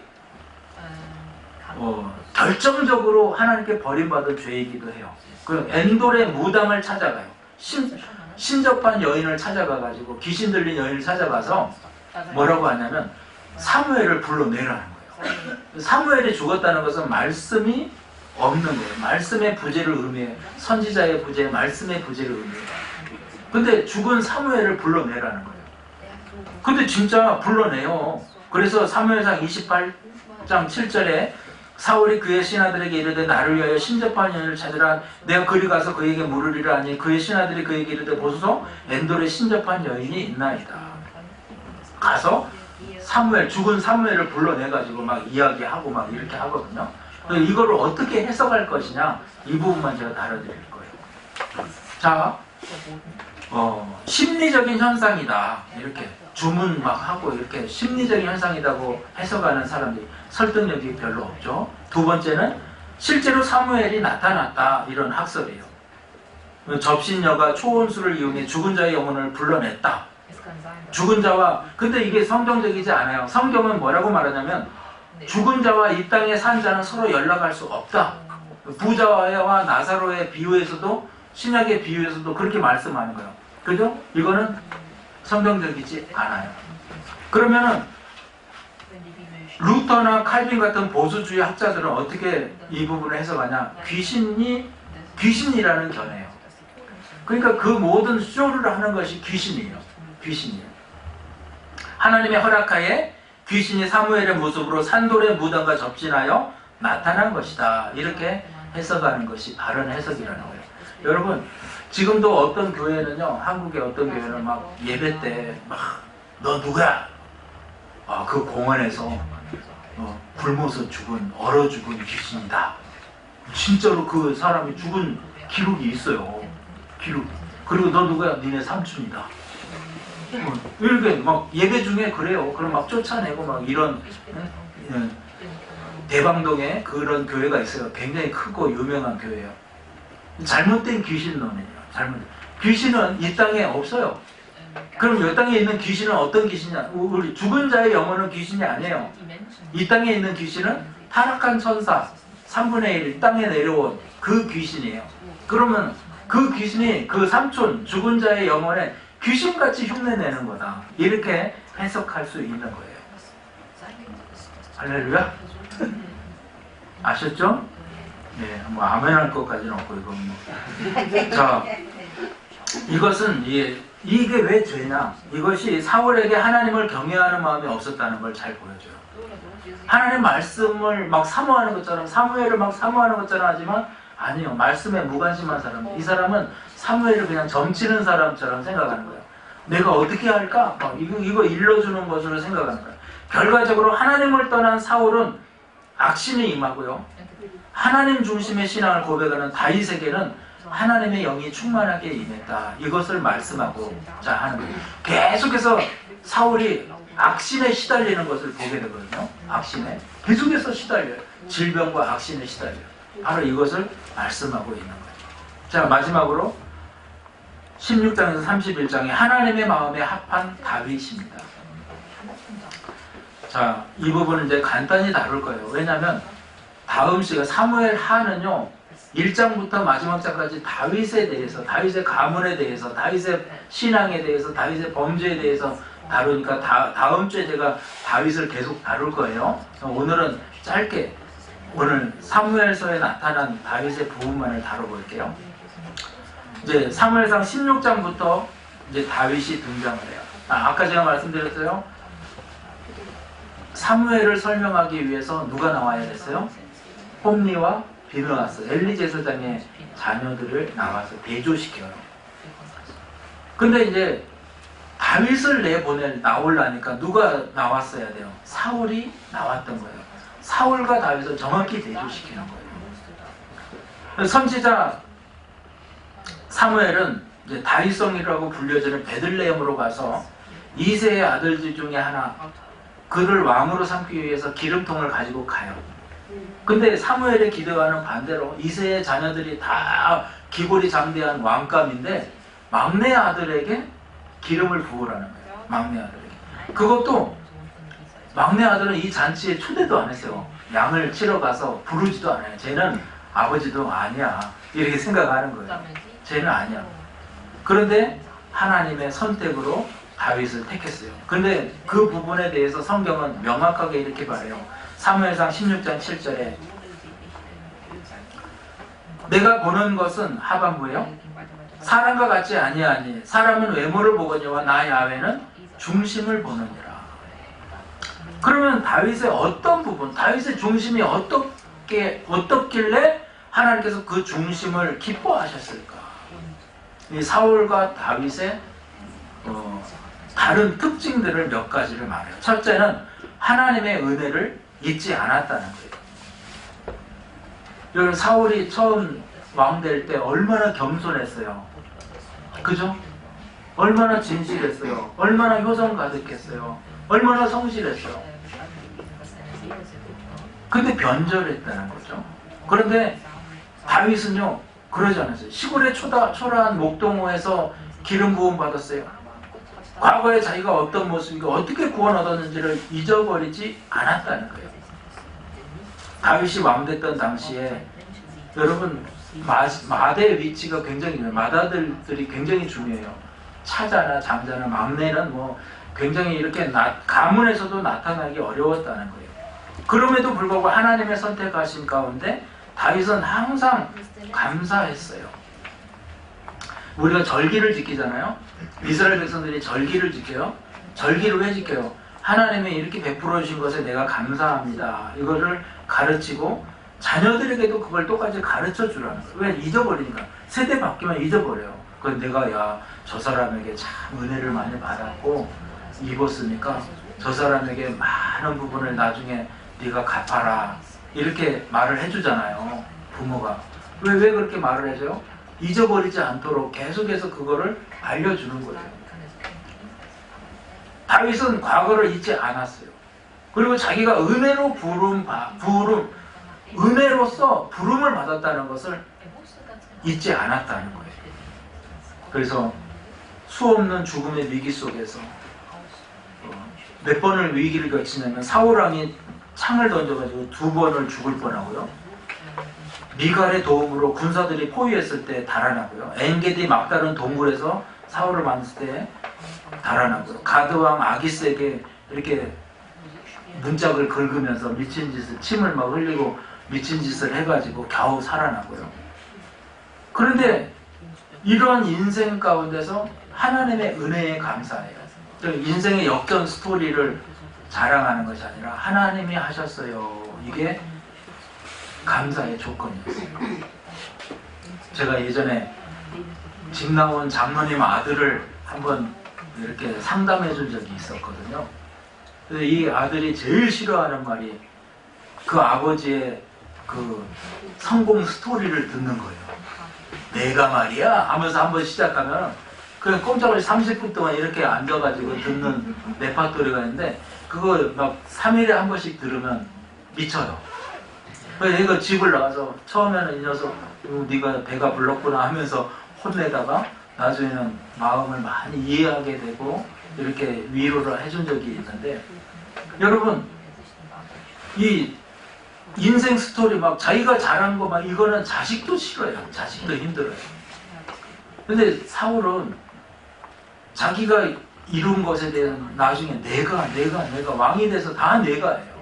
[SPEAKER 1] 결정적으로 하나님께 버림받은 죄이기도 해요. 그 엔돌의 무당을 찾아가요. 신접한 여인을 찾아가가지고 귀신 들린 여인을 찾아가서 뭐라고 하냐면 사무엘을 불러내라는 거예요. 사무엘이 죽었다는 것은 말씀이 없는 거예요. 말씀의 부재를 의미해요. 선지자의 부재, 말씀의 부재를 의미해요. 근데 죽은 사무엘을 불러내라는 거예요. 근데 진짜 불러내요. 그래서 사무엘상 28장 7절에 사울이 그의 신하들에게 이르되 나를 위하여 신접한 여인을 찾으라. 내가 그리 가서 그에게 물으리라 하니 그의 신하들이 그에게 이르되 보소서 엔돌에 신접한 여인이 있나이다. 가서 죽은 사무엘을 불러내가지고 막 이야기하고 막 이렇게 하거든요. 이거를 어떻게 해석할 것이냐, 이 부분만 제가 다뤄드릴 거예요. 자, 심리적인 현상이다. 이렇게 주문 막 하고 이렇게 심리적인 현상이라고 해석하는 사람들이 설득력이 별로 없죠. 두 번째는 실제로 사무엘이 나타났다. 이런 학설이에요. 접신여가 초원수를 이용해 죽은 자의 영혼을 불러냈다. 죽은 자와, 근데 이게 성경적이지 않아요. 성경은 뭐라고 말하냐면 죽은 자와 이 땅에 산 자는 서로 연락할 수 없다. 부자와 나사로의 비유에서도, 신약의 비유에서도 그렇게 말씀하는 거예요. 그죠? 이거는 성경적이지 않아요. 그러면은 루터나 칼빈 같은 보수주의 학자들은 어떻게 이 부분을 해석하냐? 귀신이라는 견해예요. 그러니까 그 모든 쇼를 하는 것이 귀신이에요. 하나님의 허락하에 귀신이 사무엘의 모습으로 산돌의 무당과 접진하여 나타난 것이다. 이렇게 해석하는 것이 바른 해석이라는 거예요. 여러분, 지금도 어떤 교회는요, 한국의 어떤 교회는 막 예배 때 막 너 누구야? 그 공원에서 굶어서 죽은, 얼어 죽은 귀신이다. 진짜로 그 사람이 죽은 기록이 있어요. 기록. 그리고 너 누구야? 니네 삼촌이다. 이렇게 막 예배 중에 그래요. 그럼 막 쫓아내고 막 이런. 대방동에 그런 교회가 있어요. 굉장히 크고 유명한 교회예요. 잘못된 귀신론이에요. 귀신은 이 땅에 없어요. 그럼 이 땅에 있는 귀신은 어떤 귀신이냐? 우리 죽은 자의 영혼은 귀신이 아니에요. 이 땅에 있는 귀신은 타락한 천사 3분의 1 땅에 내려온 그 귀신이에요. 그러면 그 귀신이 그 삼촌 죽은 자의 영혼에 귀신같이 흉내내는 거다. 이렇게 해석할 수 있는 거예요. 할렐루야? 아셨죠? 네, 뭐 아멘 할 것까지는 없고 이건 뭐. 자, 이것은 이게 왜 죄냐? 이것이 사울에게 하나님을 경외하는 마음이 없었다는 걸 잘 보여줘요. 하나님 말씀을 막 사모하는 것처럼, 사무엘을 막 사모하는 것처럼 하지만 아니요, 말씀에 무관심한 사람. 이 사람은 사무엘을 그냥 점치는 사람처럼 생각하는 거예요. 내가 어떻게 할까? 이거 일러주는 것으로 생각하는 거예요. 결과적으로 하나님을 떠난 사울은 악신이 임하고요. 하나님 중심의 신앙을 고백하는 다윗에게는 하나님의 영이 충만하게 임했다. 이것을 말씀하고 하는 거예요. 계속해서 사울이 악신에 시달리는 것을 보게 되거든요. 악신에. 계속해서 시달려요. 질병과 악신에 시달려요. 바로 이것을 말씀하고 있는 거예요. 자, 마지막으로 16장에서 31장에 하나님의 마음에 합한 다윗입니다. 자, 이 부분은 이제 간단히 다룰 거예요. 왜냐하면 다음 시가 사무엘 하는요 1장부터 마지막 장까지 다윗에 대해서, 다윗의 가문에 대해서, 다윗의 신앙에 대해서, 다윗의 범죄에 대해서 다루니까 다음 주에 제가 다윗을 계속 다룰 거예요. 오늘은 짧게 오늘 사무엘서에 나타난 다윗의 부분만을 다뤄볼게요. 이제 사무엘상 16장부터 이제 다윗이 등장을 해요. 아까 제가 말씀드렸어요. 사무엘을 설명하기 위해서 누가 나와야 됐어요? 홈리와 비느하스, 엘리 제사장의 자녀들을 나와서 대조시켜요. 근데 이제 다윗을 나오려니까 누가 나왔어야 돼요? 사울이 나왔던 거예요. 사울과 다윗을 정확히 대조시키는 거예요. 선지자 사무엘은 이제 다윗성이라고 불려지는 베들레헴으로 가서 이새의 아들들 중에 하나, 그를 왕으로 삼기 위해서 기름통을 가지고 가요. 근데 사무엘의 기대와는 반대로 이새의 자녀들이 다 기골이 장대한 왕감인데 막내 아들에게 기름을 부으라는 거예요. 막내 아들에게. 그것도 막내 아들은 이 잔치에 초대도 안 했어요. 양을 치러 가서 부르지도 않아요. 쟤는 아버지도 아니야. 이렇게 생각하는 거예요. 쟤는 아니야. 그런데 하나님의 선택으로 다윗을 택했어요. 근데 그 부분에 대해서 성경은 명확하게 이렇게 말해요. 사무엘상 16장 7절에 내가 보는 것은 하반부예요. 사람과 같지 아니하니 사람은 외모를 보거니와 나 야훼는 중심을 보느니라. 그러면 다윗의 어떤 부분, 다윗의 중심이 어떻길래 하나님께서 그 중심을 기뻐하셨을까? 이 사울과 다윗의 다른 특징들을 몇 가지를 말해요. 첫째는 하나님의 은혜를 잊지 않았다는 거예요. 여러분, 사울이 처음 왕 될 때 얼마나 겸손했어요. 그죠? 얼마나 진실했어요. 얼마나 효성 가득했어요. 얼마나 성실했어요. 근데 변절했다는 거죠. 그런데 다윗은요 그러지 않았어요. 시골의 초라한 목동호에서 기름 부음 받았어요. 과거에 자기가 어떤 모습이고 어떻게 구원 얻었는지를 잊어버리지 않았다는 거예요. 다윗이 왕됐던 당시에 여러분 마대의 위치가 굉장히 중요해요. 맏아들들이 굉장히 중요해요. 차자나 장자나 막내는 뭐 굉장히 이렇게 가문에서도 나타나기 어려웠다는 거예요. 그럼에도 불구하고 하나님의 선택하신 가운데 다윗은 항상 감사했어요. 우리가 절기를 지키잖아요. 이스라엘 백성들이 절기를 지켜요. 절기를 왜 지켜요? 하나님이 이렇게 베풀어 주신 것에 내가 감사합니다. 이거를 가르치고 자녀들에게도 그걸 똑같이 가르쳐 주라는 거예요. 왜? 잊어버리니까. 세대 바뀌면 잊어버려요. 그건 내가 저 사람에게 참 은혜를 많이 받았고 입었으니까 저 사람에게 많은 부분을 나중에 네가 갚아라 이렇게 말을 해주잖아요. 부모가 왜 그렇게 말을 해줘요? 잊어버리지 않도록 계속해서 그거를 알려주는 거예요. 다윗은 과거를 잊지 않았어요. 그리고 자기가 은혜로 은혜로서 부름을 받았다는 것을 잊지 않았다는 거예요. 그래서 수없는 죽음의 위기 속에서 몇 번을 위기를 거치냐면 사울왕이 창을 던져가지고 2번을 죽을 뻔하고요. 미갈의 도움으로 군사들이 포위했을 때 달아나고요. 엔게디 막다른 동굴에서 사울을 만났을 때 달아나고요. 가드왕 아기스에게 이렇게 문짝을 긁으면서 미친 짓을 침을 막 흘리고 미친 짓을 해가지고 겨우 살아나고요. 그런데 이런 인생 가운데서 하나님의 은혜에 감사해요. 인생의 역전 스토리를 자랑하는 것이 아니라 하나님이 하셨어요. 이게 감사의 조건이었어요. 제가 예전에 집 나온 장로님 아들을 한번 이렇게 상담해 준 적이 있었거든요. 그래서 이 아들이 제일 싫어하는 말이 그 아버지의 그 성공 스토리를 듣는 거예요. 내가 말이야 하면서 한번 시작하면 그냥 꼼짝없이 30분 동안 이렇게 앉아가지고 듣는 레파토리가 있는데 그거 막 3일에 한 번씩 들으면 미쳐요. 그래서 이거 집을 나가서 처음에는 이 녀석 네가 배가 불렀구나 하면서 혼내다가 나중에는 마음을 많이 이해하게 되고 이렇게 위로를 해준 적이 있는데, 여러분 이 인생 스토리 막 자기가 잘한 거 막 이거는 자식도 싫어요. 자식도 힘들어요. 근데 사울은 자기가 이룬 것에 대한 나중에 내가 왕이 돼서 다 내가 해요.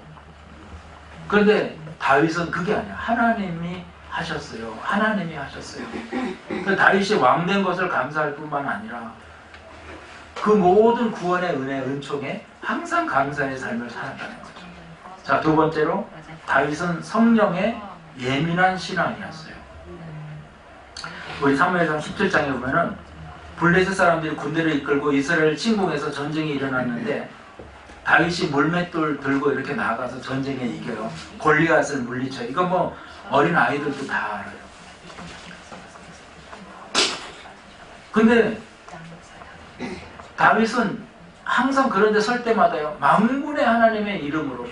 [SPEAKER 1] 그런데 다윗은 그게 아니야. 하나님이 하셨어요. 하나님이 하셨어요. 다윗이 왕된 것을 감사할 뿐만 아니라 그 모든 구원의 은혜, 은총에 항상 감사의 삶을 살았다는 거죠. 자, 두 번째로 다윗은 성령에 예민한 신앙이었어요. 우리 사무엘상 17장에 보면은 블레셋 사람들이 군대를 이끌고 이스라엘 침공해서 전쟁이 일어났는데 다윗이 물맷돌 들고 이렇게 나가서 전쟁에 이겨요. 골리앗을 물리쳐요. 이건 뭐 어린 아이들도 다 알아요. 근데 다윗은 항상 그런데 설 때마다요, 만군의 하나님의 이름으로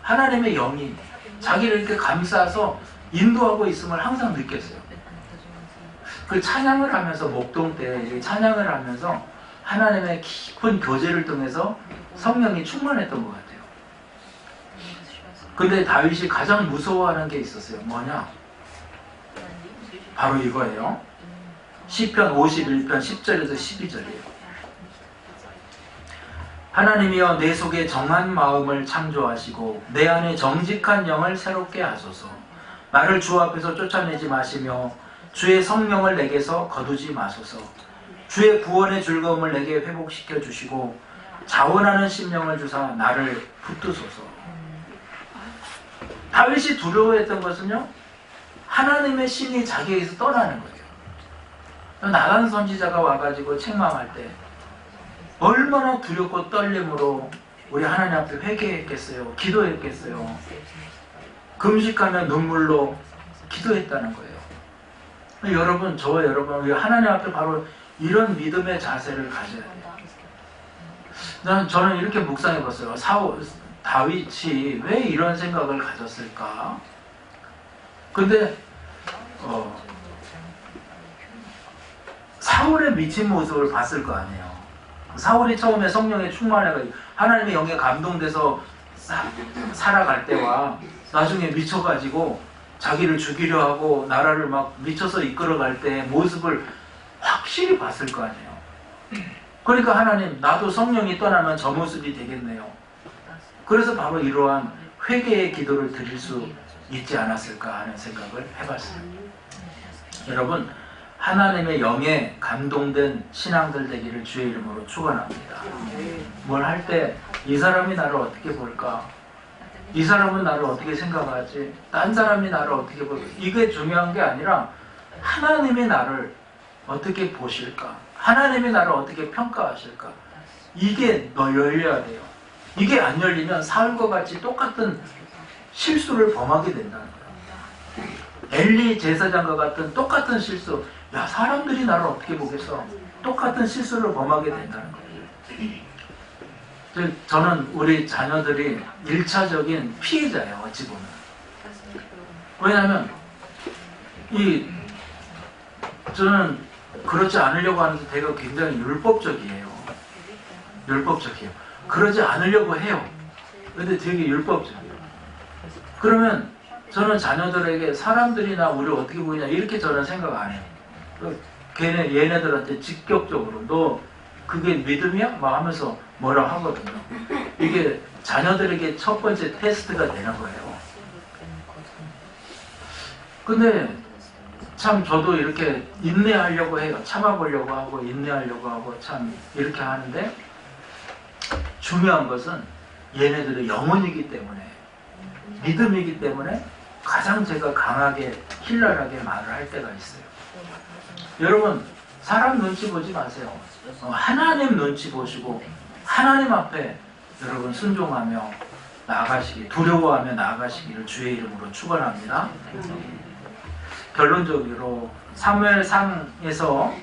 [SPEAKER 1] 하나님의 영이 자기를 이렇게 감싸서 인도하고 있음을 항상 느꼈어요. 그 찬양을 하면서 목동 때 찬양을 하면서 하나님의 깊은 교제를 통해서 성령이 충만했던 것 같아요. 근데 다윗이 가장 무서워하는 게 있었어요. 뭐냐? 바로 이거예요. 시편 51편 10절에서 12절이에요. 하나님이여 내 속에 정한 마음을 창조하시고 내 안에 정직한 영을 새롭게 하소서. 나를 주 앞에서 쫓아내지 마시며 주의 성령을 내게서 거두지 마소서. 주의 구원의 즐거움을 내게 회복시켜 주시고 자원하는 심령을 주사 나를 붙드소서. 다윗이 두려워했던 것은요, 하나님의 신이 자기에게서 떠나는 거예요. 나간 선지자가 와가지고 책망할 때 얼마나 두렵고 떨림으로 우리 하나님 앞에 회개했겠어요. 기도했겠어요. 금식하며 눈물로 기도했다는 거예요. 여러분, 저와 여러분, 우리 하나님 앞에 바로 이런 믿음의 자세를 가져야 돼요. 저는 이렇게 묵상해 봤어요. 다윗이 왜 이런 생각을 가졌을까? 근데 사울의 미친 모습을 봤을 거 아니에요. 사울이 처음에 성령에 충만해가지고 하나님의 영에 감동돼서 살아갈 때와 나중에 미쳐가지고 자기를 죽이려 하고 나라를 막 미쳐서 이끌어갈 때 모습을 확실히 봤을 거 아니에요. 그러니까 하나님, 나도 성령이 떠나면 저 모습이 되겠네요. 그래서 바로 이러한 회개의 기도를 드릴 수 있지 않았을까 하는 생각을 해봤어요. 여러분, 하나님의 영에 감동된 신앙들 되기를 주의 이름으로 축원합니다. 뭘 할 때 이 사람이 나를 어떻게 볼까? 이 사람은 나를 어떻게 생각하지? 딴 사람이 나를 어떻게 볼까? 이게 중요한 게 아니라 하나님이 나를 어떻게 보실까? 하나님이 나를 어떻게 평가하실까? 이게 열려야 돼요. 이게 안 열리면 사울과 같이 똑같은 실수를 범하게 된다는 거예요. 엘리 제사장과 같은 똑같은 실수. 야, 사람들이 나를 어떻게 보겠어? 똑같은 실수를 범하게 된다는 거예요. 저는 우리 자녀들이 1차적인 피해자예요. 어찌 보면. 왜냐하면 저는 그렇지 않으려고 하는데 제가 굉장히 율법적이에요. 율법적이에요. 그러지 않으려고 해요. 근데 되게 율법적이에요. 그러면 저는 자녀들에게 사람들이 나 우리를 어떻게 보이냐 이렇게 저는 생각 안 해요. 얘네들한테 직격적으로 너 그게 믿음이야? 막 하면서 뭐라 하거든요. 이게 자녀들에게 첫 번째 테스트가 되는 거예요. 근데 참 저도 이렇게 인내하려고 해요. 참아보려고 하고 인내하려고 하고 참 이렇게 하는데 중요한 것은 얘네들의 영혼이기 때문에 믿음이기 때문에 가장 제가 강하게 힐랄하게 말을 할 때가 있어요. 여러분 사람 눈치 보지 마세요. 하나님 눈치 보시고 하나님 앞에 여러분 순종하며 나아가시기 두려워하며 나아가시기를 주의 이름으로 축원합니다. 결론적으로 사무엘상에서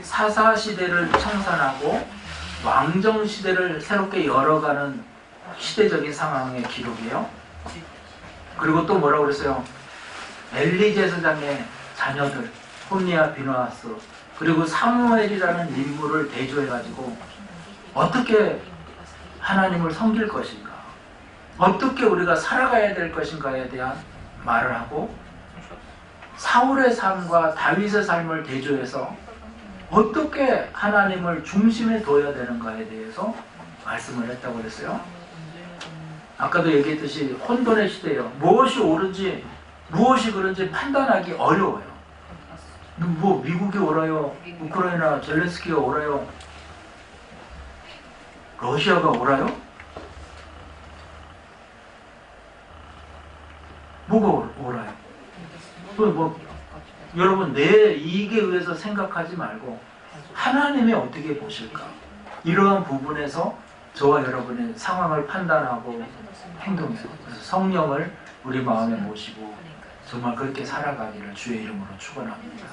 [SPEAKER 1] 사사시대를 청산하고 왕정시대를 새롭게 열어가는 시대적인 상황의 기록이에요. 그리고 또 뭐라고 그랬어요? 엘리 제사장의 자녀들 홈리와 비누아스 그리고 사무엘이라는 인물을 대조해가지고 어떻게 하나님을 섬길 것인가, 어떻게 우리가 살아가야 될 것인가에 대한 말을 하고 사울의 삶과 다윗의 삶을 대조해서 어떻게 하나님을 중심에 둬야 되는가에 대해서 말씀을 했다고 그랬어요. 아까도 얘기했듯이 혼돈의 시대예요. 무엇이 옳은지 무엇이 그런지 판단하기 어려워요. 뭐 미국이 옳아요, 우크라이나 젤렌스키가 옳아요, 러시아가 옳아요? 뭐가 옳아요? 여러분 내 이익에 의해서 생각하지 말고 하나님이 어떻게 보실까? 이러한 부분에서 저와 여러분의 상황을 판단하고 행동해요. 그래서 성령을 우리 마음에 모시고 정말 그렇게 살아가기를 주의 이름으로 축원합니다.